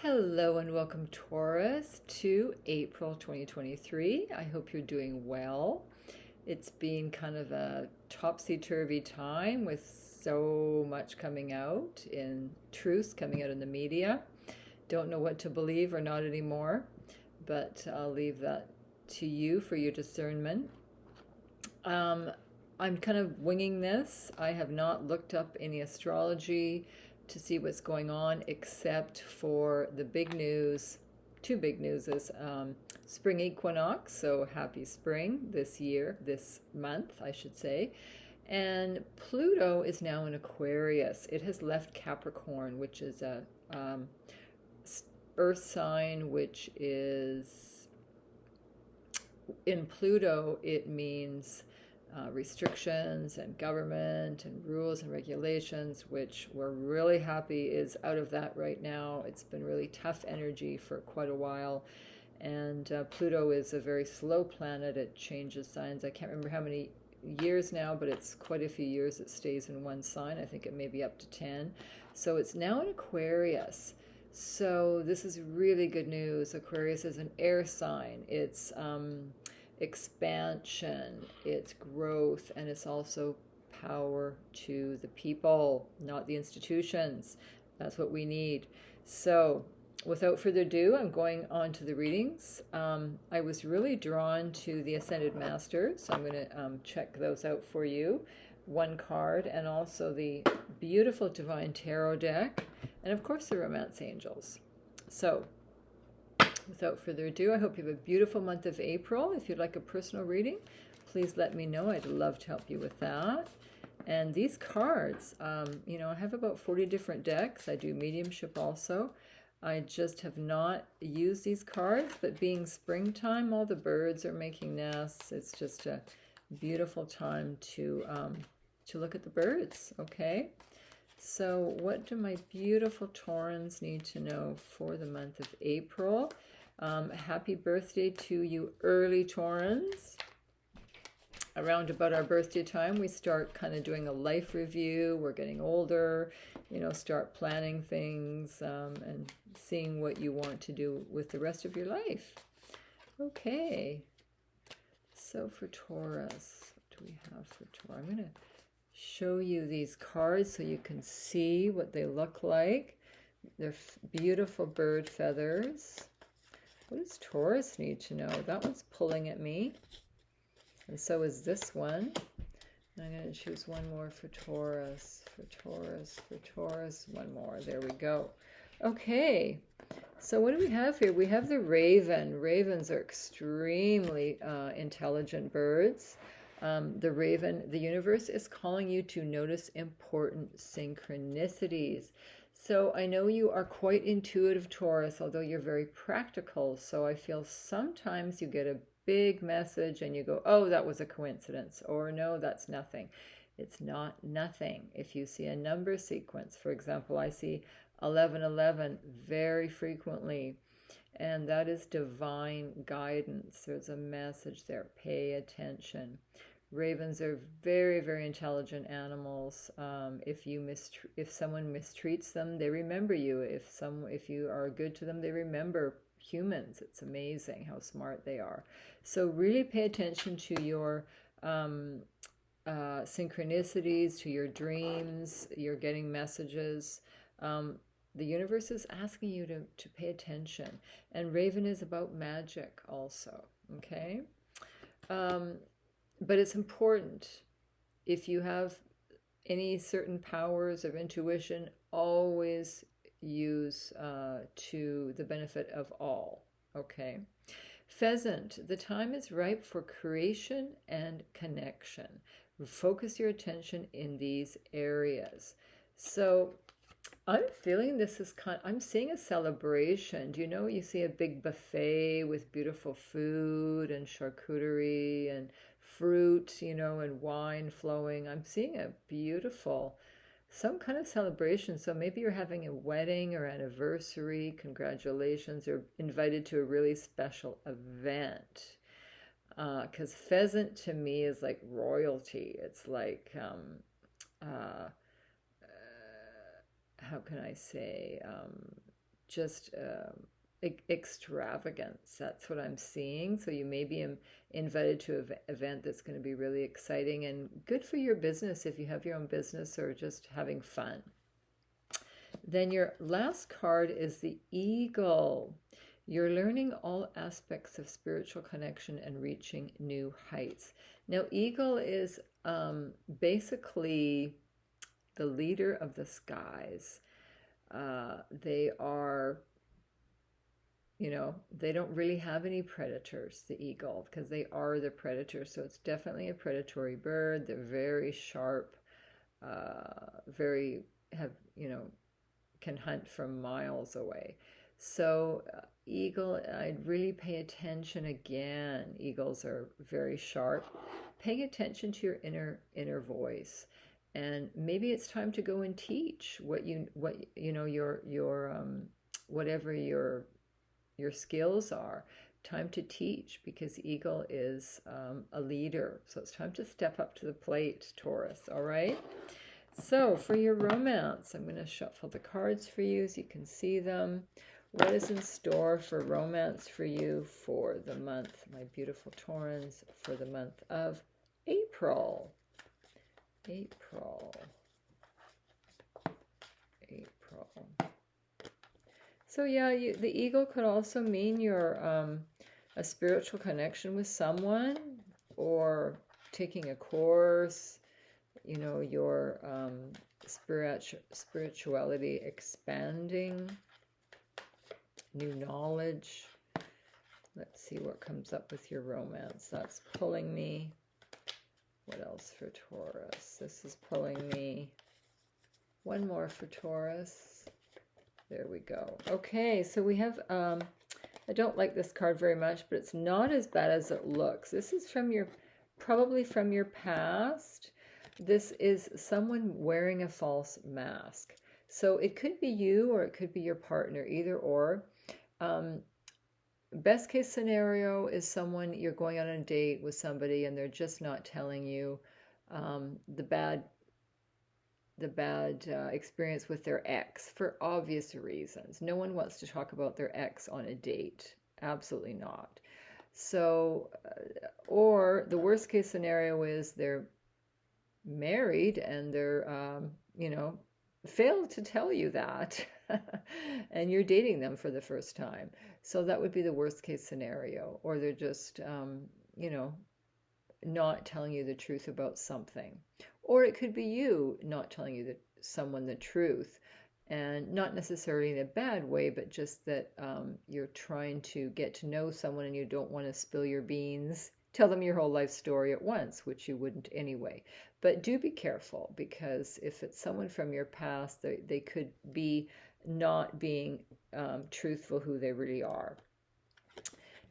Hello and welcome, Taurus, to April 2023. I hope you're doing well. It's been kind of a topsy-turvy time with so much coming out in truths coming out in the media. Don't know what to believe or not anymore, but I'll leave that to you for your discernment. Um, I'm kind of winging this. I have not looked up any astrology to see what's going on, except for the big news. Two big news is spring equinox, so happy spring this year, this month, I should say. And Pluto is now in Aquarius. It has left Capricorn, which is a earth sign, which is in Pluto, it means restrictions and government and rules and regulations, which we're really happy is out of that right now. It's been really tough energy for quite a while. And Pluto is a very slow planet. It changes signs. I can't remember how many years now, but it's quite a few years it stays in one sign. I think it may be up to 10. So it's now in Aquarius. So this is really good news. Aquarius is an air sign. It's expansion, it's growth, and it's also power to the people, not the institutions. That's what we need. So without further ado, I'm going on to the readings. I was really drawn to the Ascended Masters, so I'm going to check those out for you. One card, and also the beautiful Divine Tarot deck, and of course the Romance Angels. So without further ado, I hope you have a beautiful month of April. If you'd like a personal reading, please let me know. I'd love to help you with that. And these cards, I have about 40 different decks. I do mediumship also. I just have not used these cards, but being springtime, all the birds are making nests. It's just a beautiful time to look at the birds, okay? So what do my beautiful Taurans need to know for the month of April? Happy birthday to you early Taurans. Around about our birthday time, we start kind of doing a life review. We're getting older, start planning things and seeing what you want to do with the rest of your life. Okay, so for Taurus, what do we have for Taurus? I'm going to show you these cards so you can see what they look like. They're beautiful bird feathers. What does Taurus need to know? That one's pulling at me. And so is this one. And I'm going to choose one more for Taurus, for Taurus, one more. There we go. Okay. So what do we have here? We have the raven. Ravens are extremely intelligent birds. The raven, the universe is calling you to notice important synchronicities. So I know you are quite intuitive, Taurus, although you're very practical. So I feel sometimes you get a big message and you go, oh, that was a coincidence, or no, that's nothing. It's not nothing. If you see a number sequence, for example, I see 1111 very frequently, and that is divine guidance. There's a message there. Pay attention. Ravens are very, very intelligent animals. If someone mistreats them, they remember you. If you are good to them, they remember humans. It's amazing how smart they are. So really pay attention to your synchronicities, to your dreams. You're getting messages. The universe is asking you to pay attention. And Raven is about magic also, okay? But it's important. If you have any certain powers of intuition, always use to the benefit of all, okay? Pheasant, the time is ripe for creation and connection. Focus your attention in these areas. So I'm feeling this is I'm seeing a celebration. Do you see a big buffet with beautiful food and charcuterie and fruit, and wine flowing. I'm seeing a beautiful, some kind of celebration. So maybe you're having a wedding or anniversary, congratulations, or invited to a really special event. Because pheasant to me is like royalty. It's like, how can I say, just extravagance. That's what I'm seeing. So you may be invited to an event that's going to be really exciting and good for your business if you have your own business or just having fun. Then your last card is the Eagle. You're learning all aspects of spiritual connection and reaching new heights. Now, Eagle is basically the leader of the skies. They are, they don't really have any predators, the eagle, because they are the predator. So it's definitely a predatory bird. They're very sharp, can hunt from miles away. So eagle, I'd really pay attention again. Eagles are very sharp. Paying attention to your inner voice. And maybe it's time to go and teach whatever your skills are. Time to teach, because eagle is a leader. So it's time to step up to the plate, Taurus. All right. So for your romance, I'm going to shuffle the cards for you so you can see them. What is in store for romance for you for the month, my beautiful Taurans, for the month of April? April. So yeah, the eagle could also mean you're a spiritual connection with someone, or taking a course, your spirituality expanding, new knowledge. Let's see what comes up with your romance. That's pulling me. What else for Taurus? This is pulling me. One more for Taurus. There we go. Okay, so we have, I don't like this card very much, but it's not as bad as it looks. This is probably from your past. This is someone wearing a false mask. So it could be you or it could be your partner, either or. Best case scenario is someone, you're going on a date with somebody and they're just not telling you the bad experience with their ex for obvious reasons. No one wants to talk about their ex on a date. Absolutely not. So, or the worst case scenario is they're married and they're, failed to tell you that and you're dating them for the first time. So that would be the worst case scenario. Or they're just, not telling you the truth about something. Or it could be you not telling someone the truth, and not necessarily in a bad way, but just that you're trying to get to know someone and you don't want to spill your beans, tell them your whole life story at once, which you wouldn't anyway. But do be careful, because if it's someone from your past, they could be not being truthful who they really are.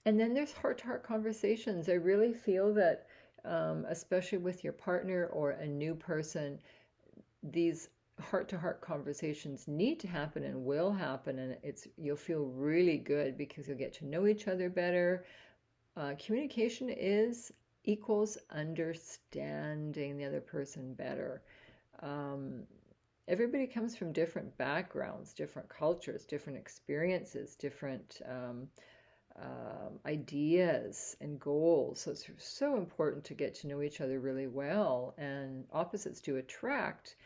And then there's heart-to-heart conversations. I really feel that especially with your partner or a new person, these heart-to-heart conversations need to happen and will happen, and you'll feel really good because you'll get to know each other better. Communication equals understanding the other person better. Everybody comes from different backgrounds, different cultures, different experiences, different ideas and goals. So it's so important to get to know each other really well, and opposites do attract,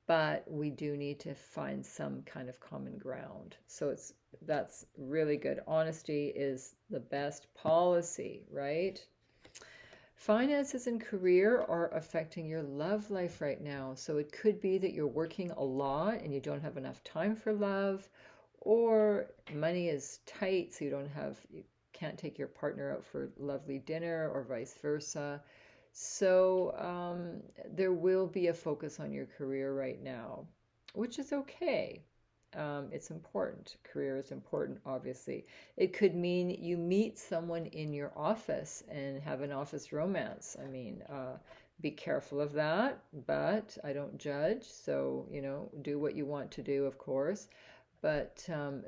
but we do need to find some kind of common ground. So that's really good. Honesty is the best policy, right? Finances and career are affecting your love life right now. So it could be that you're working a lot and you don't have enough time for love, or money is tight, so you can't take your partner out for lovely dinner, or vice versa. So there will be a focus on your career right now, which is okay. It's important. Career is important, obviously. It could mean you meet someone in your office and have an office romance. I mean, be careful of that, but I don't judge. So, do what you want to do, of course. But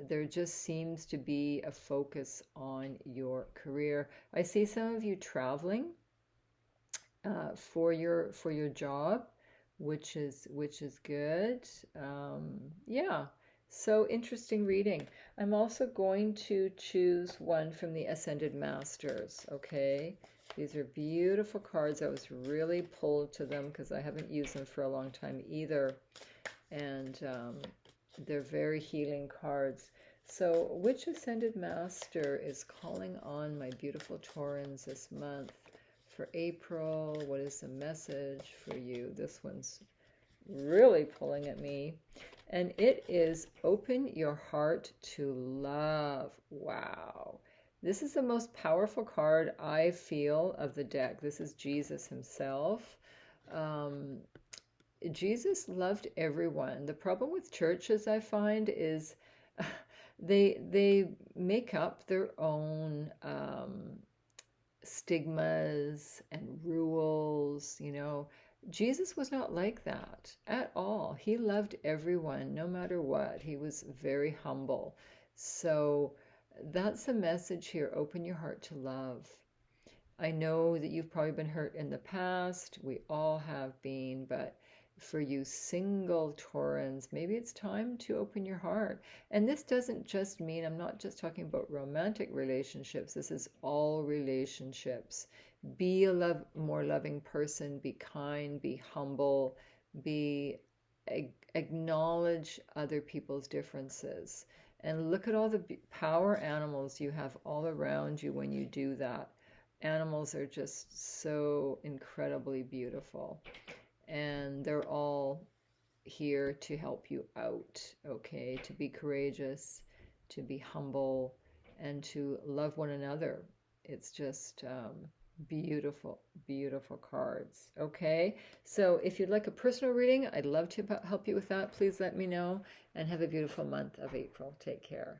there just seems to be a focus on your career. I see some of you traveling for your job, which is good. Yeah, So interesting reading. I'm also going to choose one from the Ascended Masters, okay? These are beautiful cards. I was really pulled to them because I haven't used them for a long time either. And they're very healing cards. So which Ascended Master is calling on my beautiful Taurans this month for April? What is the message for you? This one's really pulling at me. And it is open your heart to love. Wow. This is the most powerful card I feel of the deck. This is Jesus himself. Jesus loved everyone. The problem with churches, I find, is they make up their own stigmas and rules. Jesus was not like that at all. He loved everyone, no matter what. He was very humble. So that's the message here. Open your heart to love. I know that you've probably been hurt in the past. We all have been, but for you single Taurans, maybe it's time to open your heart. And this doesn't just mean, I'm not just talking about romantic relationships. This is all relationships. Be a more loving person. Be kind. Be humble. Acknowledge other people's differences. And look at all the power animals you have all around you when you do that. Animals are just so incredibly beautiful. And they're all here to help you out, okay? To be courageous, to be humble, and to love one another. It's just beautiful, beautiful cards, okay? So if you'd like a personal reading, I'd love to help you with that. Please let me know, and have a beautiful month of April. Take care.